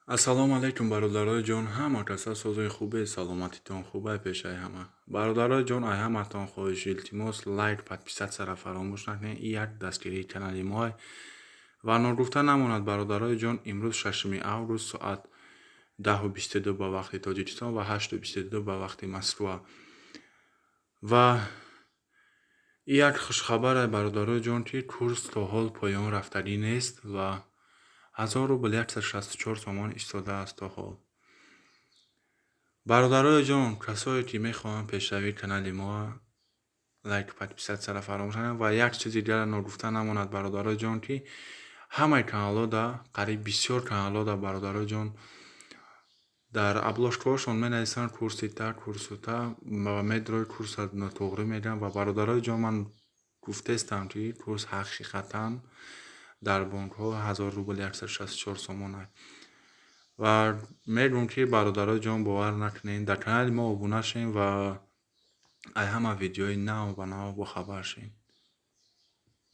ассалому алайкум бародарои ҷон, ҳама каса созои хубе, саломатитон хубе пешаи ҳама. Бародарои ҷон, ай ҳаматон хоҳиш илтимос лайк, подписатсияро фаромӯш накунед. И як дастгирии канали моҳ ва ногуфта намонад бародарои ҷон, имрӯз 6 август соат 10:22 ба вақти Тоҷикистон ва 8:22 ба вақти Москва. Ва як хушхабар бародарои ҷон ки курс то ҳол поён рафтагӣ нест ва 1000 рубл 164 сомон истодааст то ҳол. бародарои ҷон, касое ки мехоҳанд пешравии канали мо лайк подписатсияро фаромӯш накунед ва як чизи дигара ногуфта намонад бародарои ҷон ки ҳамаи каналода қариб бисёр каналода бародарои ҷон дар обложкаҳошон менависанд курси так, курсу та ва медрои курса нотуғрӣ мегӯянд ва бародарои ҷон, ман гуфтестам ки курс ҳақиқатан дар бонкҳо 1000 рубл 164 сомон аст. ва мегӯям ки бародарои ҷон бовар накунед, дар канали мо обуна шавед ва ай ҳама видеои нав ба нав бохабар шавед.